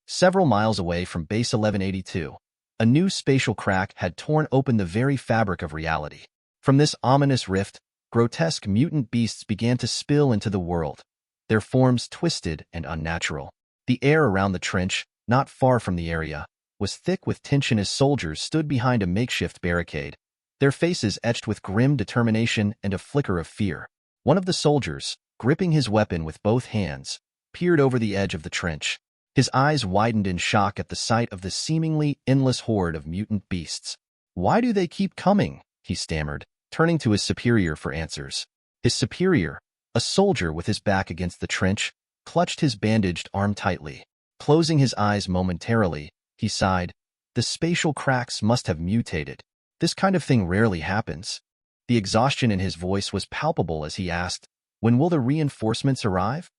Several miles away from Base 1182, a new spatial crack had torn open the very fabric of reality. From this ominous rift, grotesque mutant beasts began to spill into the world, their forms twisted and unnatural. The air around the trench, not far from the area, was thick with tension as soldiers stood behind a makeshift barricade, their faces etched with grim determination and a flicker of fear. One of the soldiers, gripping his weapon with both hands, peered over the edge of the trench. His eyes widened in shock at the sight of the seemingly endless horde of mutant beasts. "Why do they keep coming?" he stammered, turning to his superior for answers. His superior, a soldier with his back against the trench, clutched his bandaged arm tightly. Closing his eyes momentarily, he sighed. The spatial cracks must have mutated. This kind of thing rarely happens. The exhaustion in his voice was palpable as he asked, "When will the reinforcements arrive?"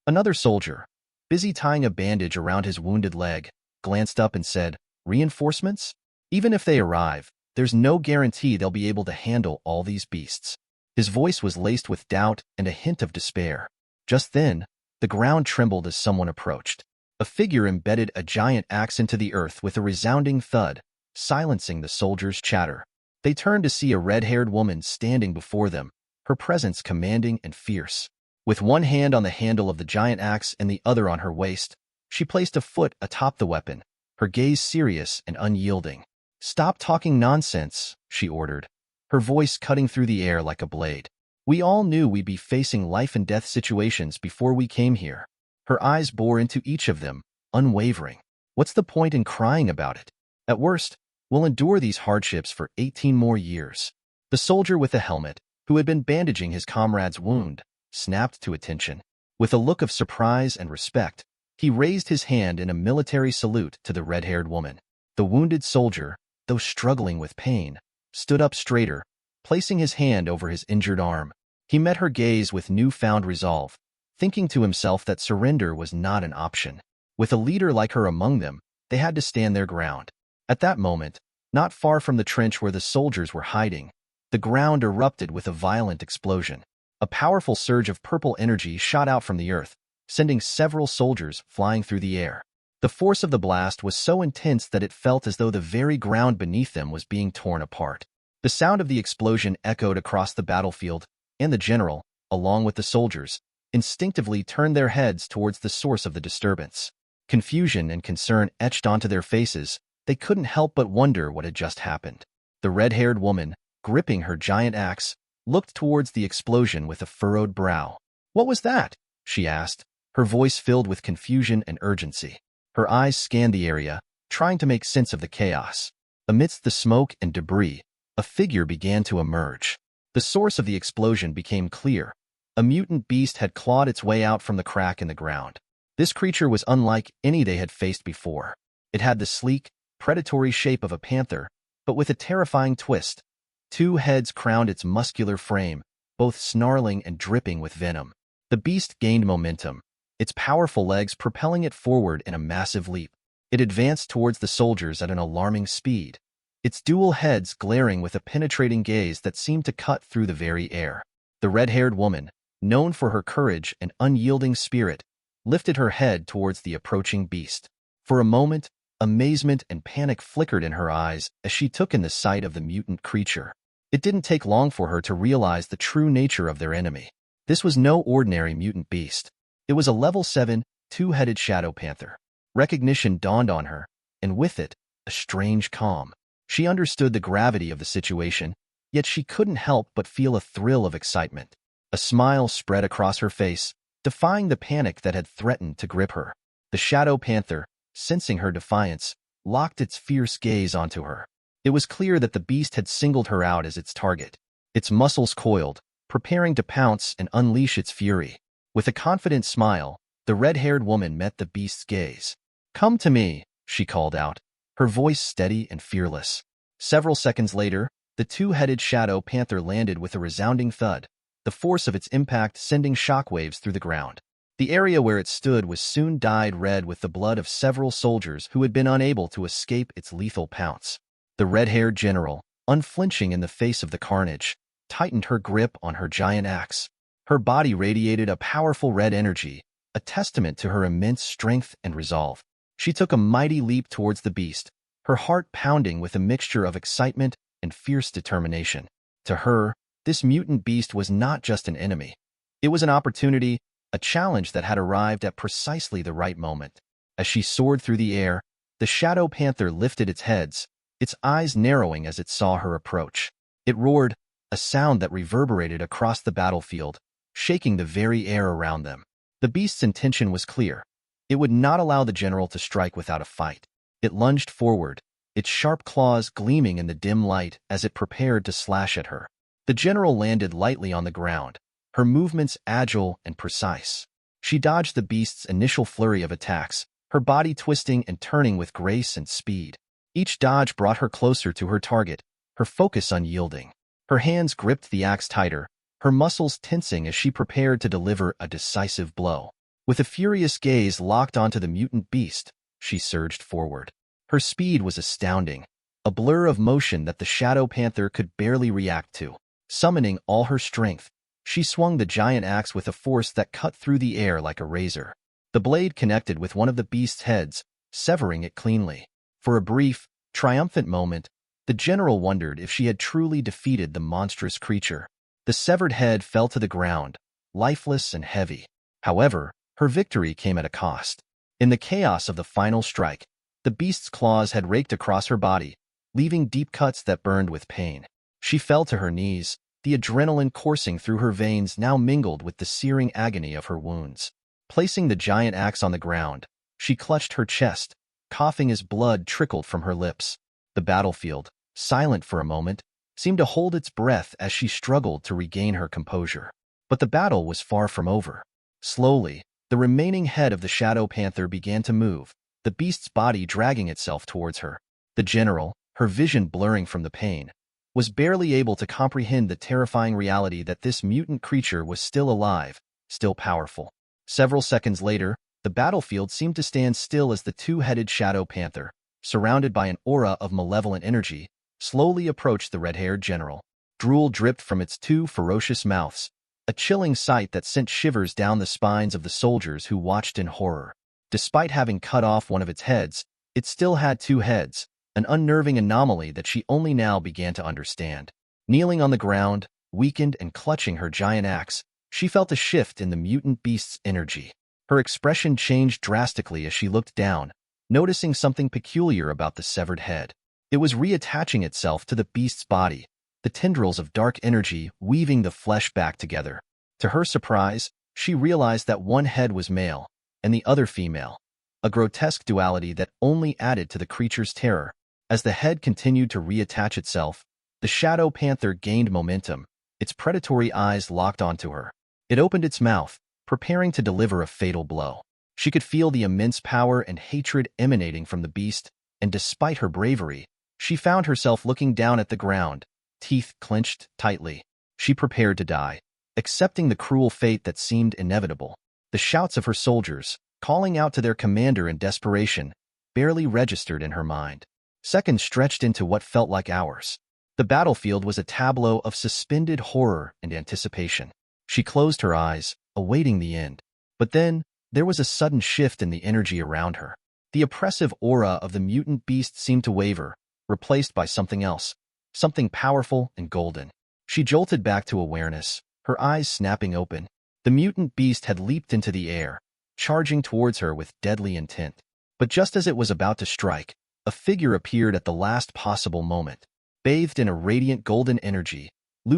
Another soldier, busy tying a bandage around his wounded leg, glanced up and said, "Reinforcements? Even if they arrive, there's no guarantee they'll be able to handle all these beasts." His voice was laced with doubt and a hint of despair. Just then, the ground trembled as someone approached. A figure embedded a giant axe into the earth with a resounding thud, silencing the soldiers' chatter. They turned to see a red-haired woman standing before them, her presence commanding and fierce. With one hand on the handle of the giant axe and the other on her waist, she placed a foot atop the weapon, her gaze serious and unyielding. "Stop talking nonsense," she ordered, her voice cutting through the air like a blade. "We all knew we'd be facing life-and-death situations before we came here." Her eyes bore into each of them, unwavering. "What's the point in crying about it? At worst, we'll endure these hardships for 18 more years." The soldier with the helmet, who had been bandaging his comrade's wound, snapped to attention. With a look of surprise and respect, he raised his hand in a military salute to the red-haired woman. The wounded soldier, though struggling with pain, stood up straighter, placing his hand over his injured arm. He met her gaze with newfound resolve, thinking to himself that surrender was not an option. With a leader like her among them, they had to stand their ground. At that moment, not far from the trench where the soldiers were hiding, the ground erupted with a violent explosion. A powerful surge of purple energy shot out from the earth, sending several soldiers flying through the air. The force of the blast was so intense that it felt as though the very ground beneath them was being torn apart. The sound of the explosion echoed across the battlefield, and the general, along with the soldiers, instinctively turned their heads towards the source of the disturbance. Confusion and concern etched onto their faces. They couldn't help but wonder what had just happened. The red-haired woman, gripping her giant axe, looked towards the explosion with a furrowed brow. "What was that?" she asked, her voice filled with confusion and urgency. Her eyes scanned the area, trying to make sense of the chaos. Amidst the smoke and debris, a figure began to emerge. The source of the explosion became clear. A mutant beast had clawed its way out from the crack in the ground. This creature was unlike any they had faced before. It had the sleek, predatory shape of a panther, but with a terrifying twist. Two heads crowned its muscular frame, both snarling and dripping with venom. The beast gained momentum, its powerful legs propelling it forward in a massive leap. It advanced towards the soldiers at an alarming speed, its dual heads glaring with a penetrating gaze that seemed to cut through the very air. The red-haired woman, known for her courage and unyielding spirit, lifted her head towards the approaching beast. For a moment, amazement and panic flickered in her eyes as she took in the sight of the mutant creature. It didn't take long for her to realize the true nature of their enemy. This was no ordinary mutant beast. It was a level 7, two-headed shadow panther. Recognition dawned on her, and with it, a strange calm. She understood the gravity of the situation, yet she couldn't help but feel a thrill of excitement. A smile spread across her face, defying the panic that had threatened to grip her. The shadow panther, sensing her defiance, locked its fierce gaze onto her. It was clear that the beast had singled her out as its target. Its muscles coiled, preparing to pounce and unleash its fury. With a confident smile, the red-haired woman met the beast's gaze. "Come to me," she called out, her voice steady and fearless. Several seconds later, the two-headed shadow panther landed with a resounding thud, the force of its impact sending shockwaves through the ground. The area where it stood was soon dyed red with the blood of several soldiers who had been unable to escape its lethal pounce. The red-haired general, unflinching in the face of the carnage, tightened her grip on her giant axe. Her body radiated a powerful red energy, a testament to her immense strength and resolve. She took a mighty leap towards the beast, her heart pounding with a mixture of excitement and fierce determination. To her, this mutant beast was not just an enemy. It was an opportunity, a challenge that had arrived at precisely the right moment. As she soared through the air, the shadow panther lifted its heads, its eyes narrowing as it saw her approach. It roared, a sound that reverberated across the battlefield, shaking the very air around them. The beast's intention was clear. It would not allow the general to strike without a fight. It lunged forward, its sharp claws gleaming in the dim light as it prepared to slash at her. The general landed lightly on the ground, her movements agile and precise. She dodged the beast's initial flurry of attacks, her body twisting and turning with grace and speed. Each dodge brought her closer to her target, her focus unyielding. Her hands gripped the axe tighter, her muscles tensing as she prepared to deliver a decisive blow. With a furious gaze locked onto the mutant beast, she surged forward. Her speed was astounding, a blur of motion that the shadow panther could barely react to. Summoning all her strength, she swung the giant axe with a force that cut through the air like a razor. The blade connected with one of the beast's heads, severing it cleanly. For a brief, triumphant moment, the general wondered if she had truly defeated the monstrous creature. The severed head fell to the ground, lifeless and heavy. However, her victory came at a cost. In the chaos of the final strike, the beast's claws had raked across her body, leaving deep cuts that burned with pain. She fell to her knees, the adrenaline coursing through her veins now mingled with the searing agony of her wounds. Placing the giant axe on the ground, she clutched her chest, coughing as blood trickled from her lips. The battlefield, silent for a moment, seemed to hold its breath as she struggled to regain her composure. But the battle was far from over. Slowly, the remaining head of the shadow panther began to move, the beast's body dragging itself towards her. The general, her vision blurring from the pain, was barely able to comprehend the terrifying reality that this mutant creature was still alive, still powerful. Several seconds later, the battlefield seemed to stand still as the two-headed shadow panther, surrounded by an aura of malevolent energy, slowly approached the red-haired general. Drool dripped from its two ferocious mouths, a chilling sight that sent shivers down the spines of the soldiers who watched in horror. Despite having cut off one of its heads, it still had two heads, an unnerving anomaly that she only now began to understand. Kneeling on the ground, weakened and clutching her giant axe, she felt a shift in the mutant beast's energy. Her expression changed drastically as she looked down, noticing something peculiar about the severed head. It was reattaching itself to the beast's body, the tendrils of dark energy weaving the flesh back together. To her surprise, she realized that one head was male and the other female, a grotesque duality that only added to the creature's terror. As the head continued to reattach itself, the shadow panther gained momentum, its predatory eyes locked onto her. It opened its mouth, preparing to deliver a fatal blow. She could feel the immense power and hatred emanating from the beast, and despite her bravery, she found herself looking down at the ground, teeth clenched tightly. She prepared to die, accepting the cruel fate that seemed inevitable. The shouts of her soldiers, calling out to their commander in desperation, barely registered in her mind. Seconds stretched into what felt like hours. The battlefield was a tableau of suspended horror and anticipation. She closed her eyes, awaiting the end. But then, there was a sudden shift in the energy around her. The oppressive aura of the mutant beast seemed to waver, replaced by something else, something powerful and golden. She jolted back to awareness, her eyes snapping open. The mutant beast had leaped into the air, charging towards her with deadly intent. But just as it was about to strike, a figure appeared at the last possible moment. Bathed in a radiant golden energy,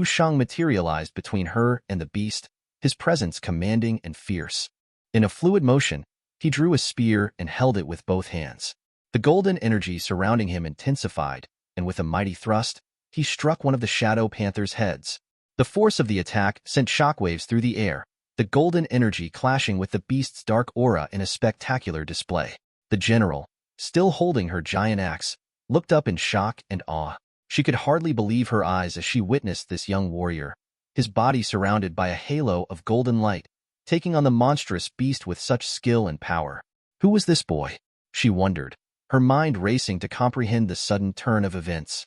Shang materialized between her and the beast, his presence commanding and fierce. In a fluid motion, he drew a spear and held it with both hands. The golden energy surrounding him intensified, and with a mighty thrust, he struck one of the shadow panther's heads. The force of the attack sent shockwaves through the air, the golden energy clashing with the beast's dark aura in a spectacular display. The general, still holding her giant axe, looked up in shock and awe. She could hardly believe her eyes as she witnessed this young warrior, his body surrounded by a halo of golden light, taking on the monstrous beast with such skill and power. Who was this boy? She wondered, her mind racing to comprehend the sudden turn of events.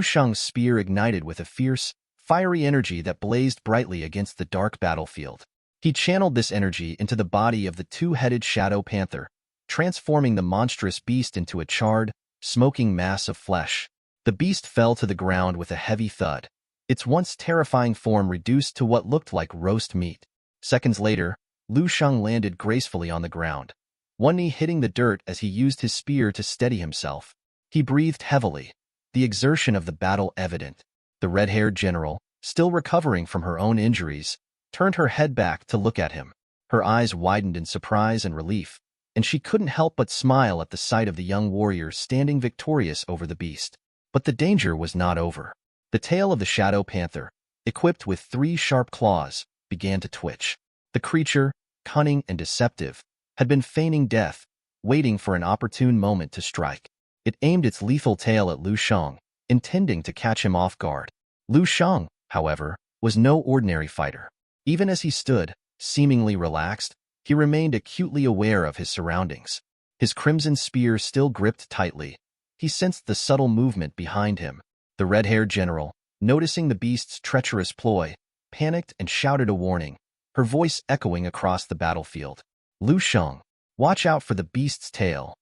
Shang's spear ignited with a fierce, fiery energy that blazed brightly against the dark battlefield. He channeled this energy into the body of the two-headed shadow panther, transforming the monstrous beast into a charred, smoking mass of flesh. The beast fell to the ground with a heavy thud, its once terrifying form reduced to what looked like roast meat. Seconds later, Lu Shang landed gracefully on the ground, one knee hitting the dirt as he used his spear to steady himself. He breathed heavily, the exertion of the battle evident. The red-haired general, still recovering from her own injuries, turned her head back to look at him. Her eyes widened in surprise and relief, and she couldn't help but smile at the sight of the young warrior standing victorious over the beast. But the danger was not over. The tail of the shadow panther, equipped with 3 sharp claws, began to twitch. The creature, cunning and deceptive, had been feigning death, waiting for an opportune moment to strike. It aimed its lethal tail at Lu Shang, intending to catch him off guard. Lu Shang, however, was no ordinary fighter. Even as he stood, seemingly relaxed, he remained acutely aware of his surroundings. His crimson spear still gripped tightly. He sensed the subtle movement behind him. The red-haired general, noticing the beast's treacherous ploy, panicked and shouted a warning, her voice echoing across the battlefield. Lu Shang, watch out for the beast's tail.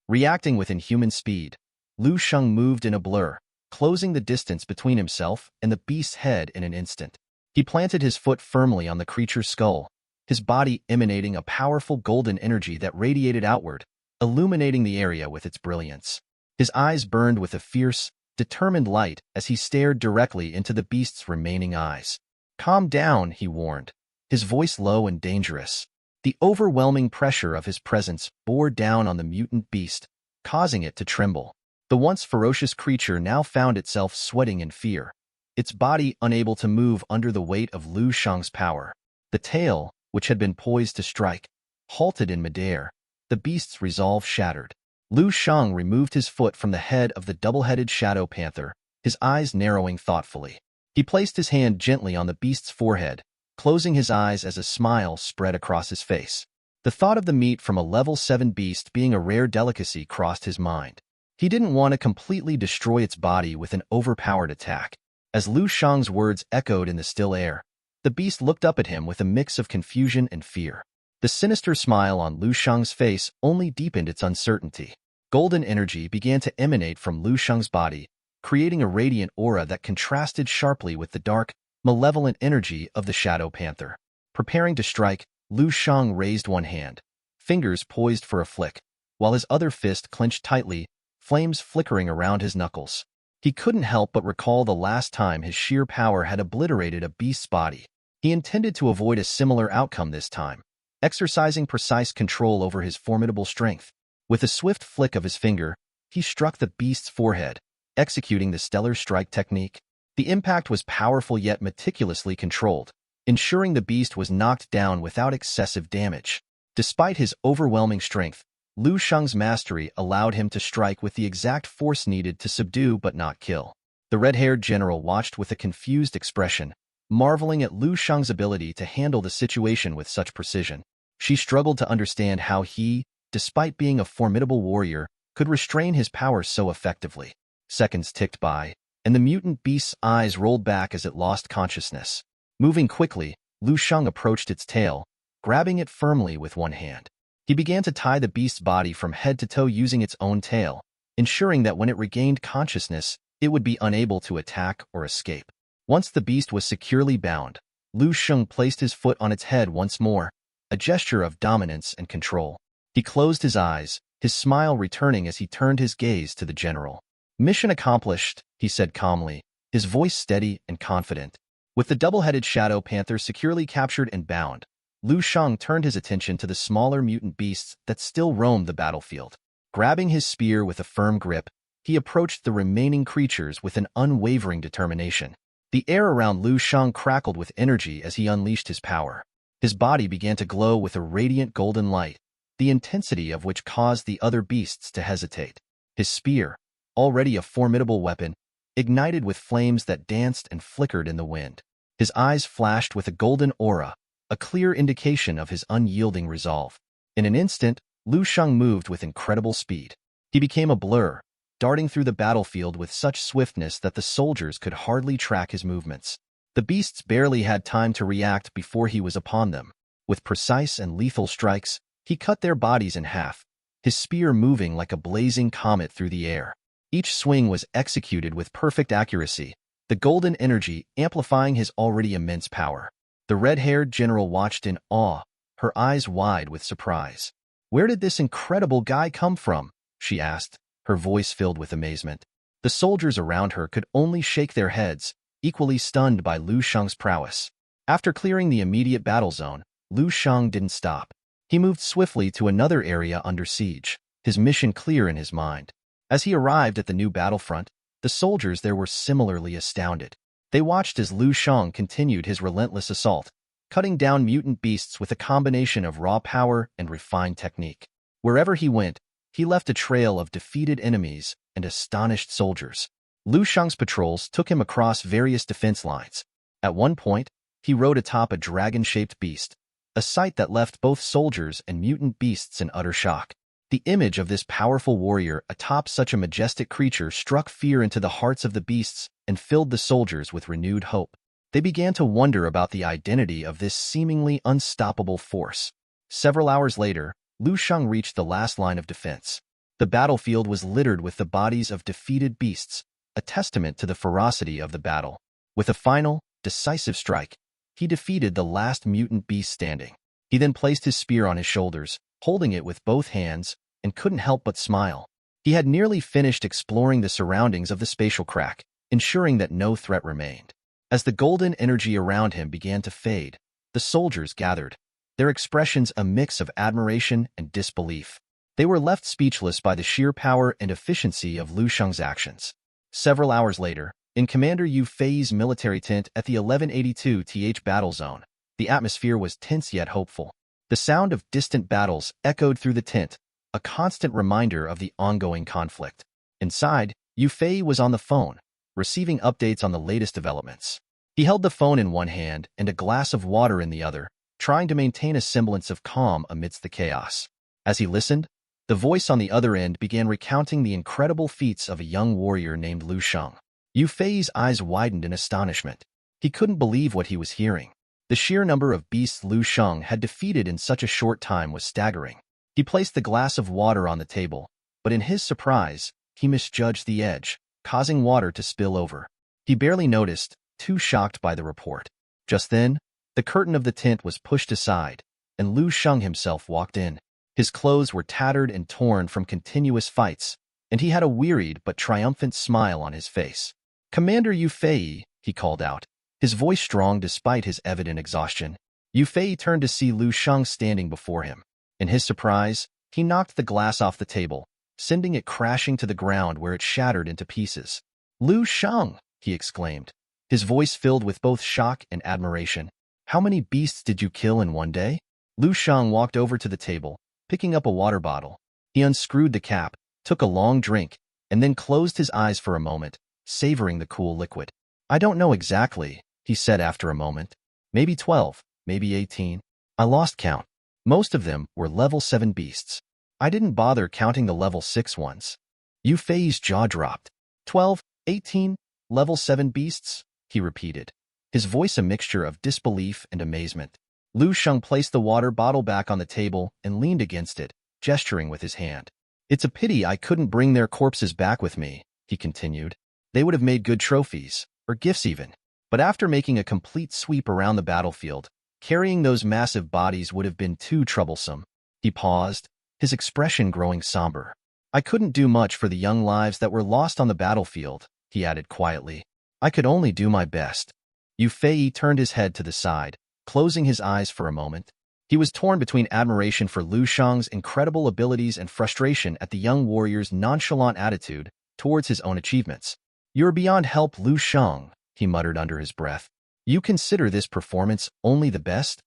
Reacting with inhuman speed, Lu Shang moved in a blur, closing the distance between himself and the beast's head in an instant. He planted his foot firmly on the creature's skull, his body emanating a powerful golden energy that radiated outward, illuminating the area with its brilliance. His eyes burned with a fierce, determined light as he stared directly into the beast's remaining eyes. "Calm down," he warned, his voice low and dangerous. The overwhelming pressure of his presence bore down on the mutant beast, causing it to tremble. The once ferocious creature now found itself sweating in fear, its body unable to move under the weight of Lu Shang's power. The tail, which had been poised to strike, halted in midair, the beast's resolve shattered. Lu Shang removed his foot from the head of the double-headed shadow panther, his eyes narrowing thoughtfully. He placed his hand gently on the beast's forehead, closing his eyes as a smile spread across his face. The thought of the meat from a level 7 beast being a rare delicacy crossed his mind. He didn't want to completely destroy its body with an overpowered attack. As Lu Shang's words echoed in the still air, the beast looked up at him with a mix of confusion and fear. The sinister smile on Lu Shang's face only deepened its uncertainty. Golden energy began to emanate from Lu Shang's body, creating a radiant aura that contrasted sharply with the dark, malevolent energy of the shadow panther. Preparing to strike, Lu Shang raised one hand, fingers poised for a flick, while his other fist clenched tightly, flames flickering around his knuckles. He couldn't help but recall the last time his sheer power had obliterated a beast's body. He intended to avoid a similar outcome this time, exercising precise control over his formidable strength. With a swift flick of his finger, he struck the beast's forehead, executing the stellar strike technique. The impact was powerful yet meticulously controlled, ensuring the beast was knocked down without excessive damage. Despite his overwhelming strength, Lu Shang's mastery allowed him to strike with the exact force needed to subdue but not kill. The red-haired general watched with a confused expression, marveling at Lu Shang's ability to handle the situation with such precision. She struggled to understand how he, despite being a formidable warrior, could restrain his power so effectively. Seconds ticked by, and the mutant beast's eyes rolled back as it lost consciousness. Moving quickly, Lu Shang approached its tail, grabbing it firmly with one hand. He began to tie the beast's body from head to toe using its own tail, ensuring that when it regained consciousness, it would be unable to attack or escape. Once the beast was securely bound, Lu Shang placed his foot on its head once more, a gesture of dominance and control. He closed his eyes, his smile returning as he turned his gaze to the general. "Mission accomplished," he said calmly, his voice steady and confident. With the double-headed shadow panther securely captured and bound, Lu Shang turned his attention to the smaller mutant beasts that still roamed the battlefield. Grabbing his spear with a firm grip, he approached the remaining creatures with an unwavering determination. The air around Lu Shang crackled with energy as he unleashed his power. His body began to glow with a radiant golden light, the intensity of which caused the other beasts to hesitate. His spear, already a formidable weapon, ignited with flames that danced and flickered in the wind. His eyes flashed with a golden aura, a clear indication of his unyielding resolve. In an instant, Lu Shang moved with incredible speed. He became a blur, darting through the battlefield with such swiftness that the soldiers could hardly track his movements. The beasts barely had time to react before he was upon them. With precise and lethal strikes, he cut their bodies in half, his spear moving like a blazing comet through the air. Each swing was executed with perfect accuracy, the golden energy amplifying his already immense power. The red-haired general watched in awe, her eyes wide with surprise. "Where did this incredible guy come from?" she asked, her voice filled with amazement. The soldiers around her could only shake their heads, equally stunned by Lu Shang's prowess. After clearing the immediate battle zone, Lu Shang didn't stop. He moved swiftly to another area under siege, his mission clear in his mind. As he arrived at the new battlefront, the soldiers there were similarly astounded. They watched as Lu Shang continued his relentless assault, cutting down mutant beasts with a combination of raw power and refined technique. Wherever he went, he left a trail of defeated enemies and astonished soldiers. Lu Shang's patrols took him across various defense lines. At one point, he rode atop a dragon-shaped beast, a sight that left both soldiers and mutant beasts in utter shock. The image of this powerful warrior atop such a majestic creature struck fear into the hearts of the beasts and filled the soldiers with renewed hope. They began to wonder about the identity of this seemingly unstoppable force. Several hours later, Lu Shang reached the last line of defense. The battlefield was littered with the bodies of defeated beasts, a testament to the ferocity of the battle. With a final, decisive strike, he defeated the last mutant beast standing. He then placed his spear on his shoulders, holding it with both hands, and couldn't help but smile. He had nearly finished exploring the surroundings of the spatial crack, ensuring that no threat remained. As the golden energy around him began to fade, the soldiers gathered, their expressions a mix of admiration and disbelief. They were left speechless by the sheer power and efficiency of Lu Shang's actions. Several hours later, in Commander Yu Fei's military tent at the 1182th battle zone, the atmosphere was tense yet hopeful. The sound of distant battles echoed through the tent, a constant reminder of the ongoing conflict. Inside, Yu Fei was on the phone, receiving updates on the latest developments. He held the phone in one hand and a glass of water in the other, trying to maintain a semblance of calm amidst the chaos. As he listened, the voice on the other end began recounting the incredible feats of a young warrior named Lu Shang. Yu Fei's eyes widened in astonishment. He couldn't believe what he was hearing. The sheer number of beasts Lu Shang had defeated in such a short time was staggering. He placed the glass of water on the table, but in his surprise, he misjudged the edge, causing water to spill over. He barely noticed, too shocked by the report. Just then, the curtain of the tent was pushed aside, and Lu Shang himself walked in. His clothes were tattered and torn from continuous fights, and he had a wearied but triumphant smile on his face. "Commander Yu Fei," he called out, his voice strong despite his evident exhaustion. Yu Fei turned to see Lu Shang standing before him. In his surprise, he knocked the glass off the table, sending it crashing to the ground where it shattered into pieces. "Lu Shang!" he exclaimed, his voice filled with both shock and admiration. "How many beasts did you kill in one day?" Lu Shang walked over to the table, picking up a water bottle. He unscrewed the cap, took a long drink, and then closed his eyes for a moment, savoring the cool liquid. "I don't know exactly," he said after a moment. "Maybe 12, maybe 18. I lost count. Most of them were level 7 beasts. I didn't bother counting the level 6 ones." Yu Fei's jaw dropped. 12, 18, level 7 beasts?" he repeated, his voice a mixture of disbelief and amazement. Lu Shang placed the water bottle back on the table and leaned against it, gesturing with his hand. "It's a pity I couldn't bring their corpses back with me," he continued. "They would have made good trophies, or gifts even. But after making a complete sweep around the battlefield, carrying those massive bodies would have been too troublesome." He paused, his expression growing somber. "I couldn't do much for the young lives that were lost on the battlefield," he added quietly. "I could only do my best." Yu Fei turned his head to the side, closing his eyes for a moment. He was torn between admiration for Lu Shang's incredible abilities and frustration at the young warrior's nonchalant attitude towards his own achievements. "You're beyond help, Lu Shang," he muttered under his breath. "You consider this performance only the best?"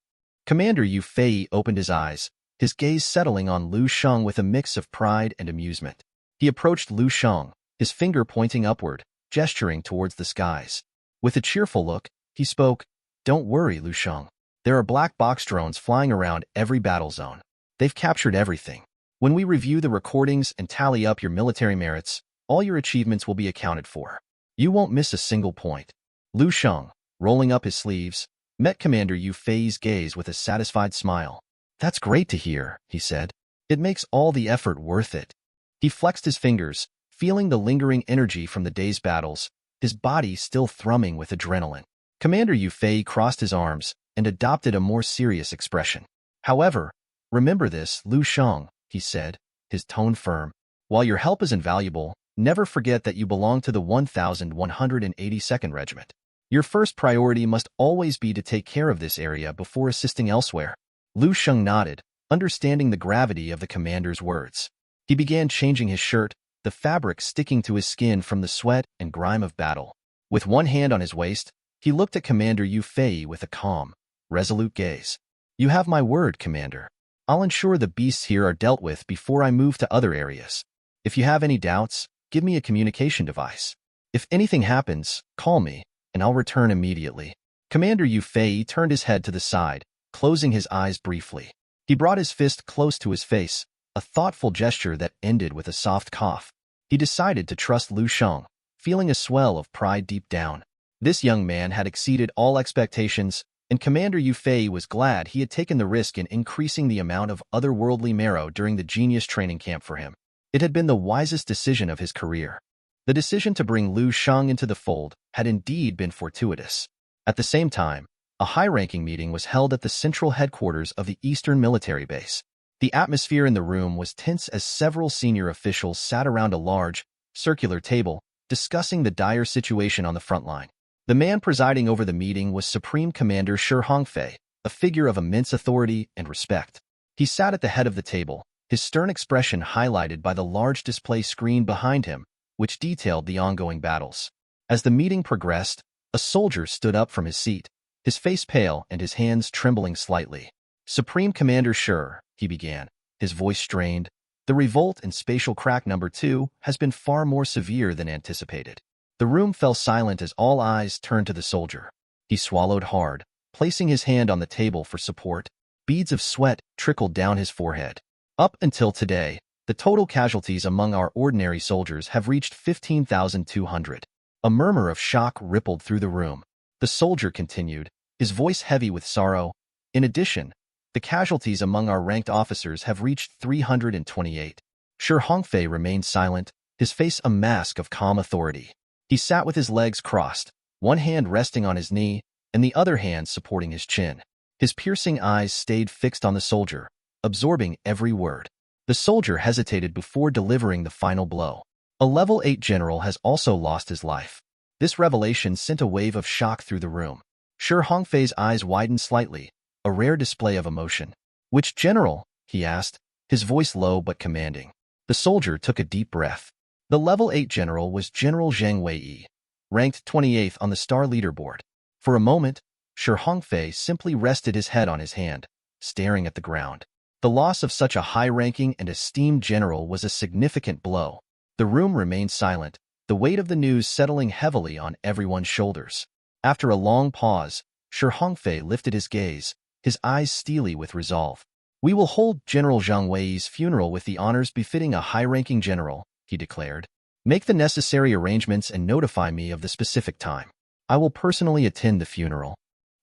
Commander Yu Fei opened his eyes, his gaze settling on Lu Shang with a mix of pride and amusement. He approached Lu Shang, his finger pointing upward, gesturing towards the skies. With a cheerful look, he spoke, "Don't worry, Lu Shang. There are black box drones flying around every battle zone. They've captured everything. When we review the recordings and tally up your military merits, all your achievements will be accounted for. You won't miss a single point." Lu Shang, rolling up his sleeves, met Commander Yu Fei's gaze with a satisfied smile. "That's great to hear," he said. It makes all the effort worth it. He flexed his fingers, feeling the lingering energy from the day's battles, his body still thrumming with adrenaline. Commander Yu Fei crossed his arms and adopted a more serious expression. However, remember this, Lu Shang, he said, his tone firm. While your help is invaluable, never forget that you belong to the 1182nd Regiment. Your first priority must always be to take care of this area before assisting elsewhere. Lu Shang nodded, understanding the gravity of the commander's words. He began changing his shirt, the fabric sticking to his skin from the sweat and grime of battle. With one hand on his waist, he looked at Commander Yu Fei with a calm, resolute gaze. You have my word, Commander. I'll ensure the beasts here are dealt with before I move to other areas. If you have any doubts, give me a communication device. If anything happens, call me, and I'll return immediately. Commander Yu Fei turned his head to the side, closing his eyes briefly. He brought his fist close to his face, a thoughtful gesture that ended with a soft cough. He decided to trust Lu Shang, feeling a swell of pride deep down. This young man had exceeded all expectations, and Commander Yu Fei was glad he had taken the risk in increasing the amount of otherworldly marrow during the genius training camp for him. It had been the wisest decision of his career. The decision to bring Lu Shang into the fold had indeed been fortuitous. At the same time, a high-ranking meeting was held at the central headquarters of the Eastern Military Base. The atmosphere in the room was tense as several senior officials sat around a large, circular table, discussing the dire situation on the front line. The man presiding over the meeting was Supreme Commander Shi Hongfei, a figure of immense authority and respect. He sat at the head of the table, his stern expression highlighted by the large display screen behind him, which detailed the ongoing battles. As the meeting progressed, a soldier stood up from his seat, his face pale and his hands trembling slightly. Supreme Commander Shi, he began, his voice strained. The revolt in Spatial Crack No. 2 has been far more severe than anticipated. The room fell silent as all eyes turned to the soldier. He swallowed hard, placing his hand on the table for support. Beads of sweat trickled down his forehead. Up until today, the total casualties among our ordinary soldiers have reached 15,200. A murmur of shock rippled through the room. The soldier continued, his voice heavy with sorrow. In addition, the casualties among our ranked officers have reached 328. Shi Hongfei remained silent, his face a mask of calm authority. He sat with his legs crossed, one hand resting on his knee, and the other hand supporting his chin. His piercing eyes stayed fixed on the soldier, absorbing every word. The soldier hesitated before delivering the final blow. A level 8 general has also lost his life. This revelation sent a wave of shock through the room. Shi Hongfei's eyes widened slightly, a rare display of emotion. Which general? He asked, his voice low but commanding. The soldier took a deep breath. The level 8 general was General Zhang Wei, ranked 28th on the star leaderboard. For a moment, Shi Hongfei simply rested his head on his hand, staring at the ground. The loss of such a high-ranking and esteemed general was a significant blow. The room remained silent, the weight of the news settling heavily on everyone's shoulders. After a long pause, Shi Hongfei lifted his gaze, his eyes steely with resolve. We will hold General Zhang Wei's funeral with the honors befitting a high-ranking general, he declared. Make the necessary arrangements and notify me of the specific time. I will personally attend the funeral.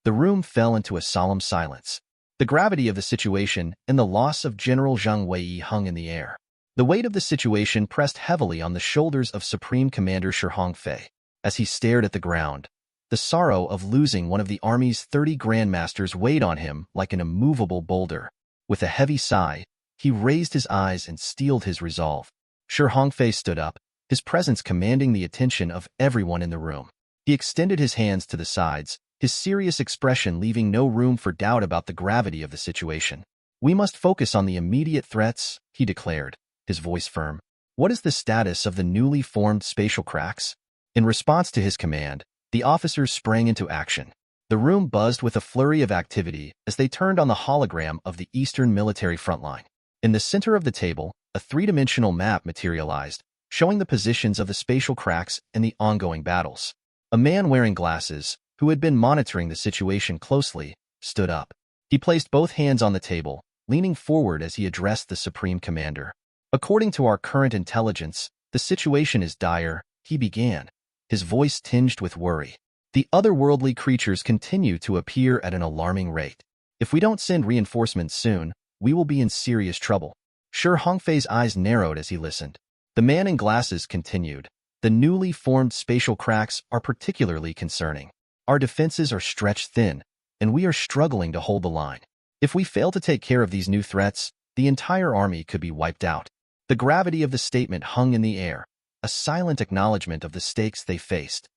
The room fell into a solemn silence. The gravity of the situation and the loss of General Zhang Wei hung in the air. The weight of the situation pressed heavily on the shoulders of Supreme Commander Shi Hongfei. As he stared at the ground, the sorrow of losing one of the army's 30 grandmasters weighed on him like an immovable boulder. With a heavy sigh, he raised his eyes and steeled his resolve. Shi Hongfei stood up, his presence commanding the attention of everyone in the room. He extended his hands to the sides, his serious expression leaving no room for doubt about the gravity of the situation. We must focus on the immediate threats, he declared, his voice firm. What is the status of the newly formed spatial cracks? In response to his command, the officers sprang into action. The room buzzed with a flurry of activity as they turned on the hologram of the Eastern Military Front Line. In the center of the table, a three-dimensional map materialized, showing the positions of the spatial cracks and the ongoing battles. A man wearing glasses, who had been monitoring the situation closely, stood up. He placed both hands on the table, leaning forward as he addressed the Supreme Commander. According to our current intelligence, the situation is dire, he began, his voice tinged with worry. The otherworldly creatures continue to appear at an alarming rate. If we don't send reinforcements soon, we will be in serious trouble. Sure, Hongfei's eyes narrowed as he listened. The man in glasses continued. The newly formed spatial cracks are particularly concerning. Our defenses are stretched thin, and we are struggling to hold the line. If we fail to take care of these new threats, the entire army could be wiped out. The gravity of the statement hung in the air, a silent acknowledgement of the stakes they faced.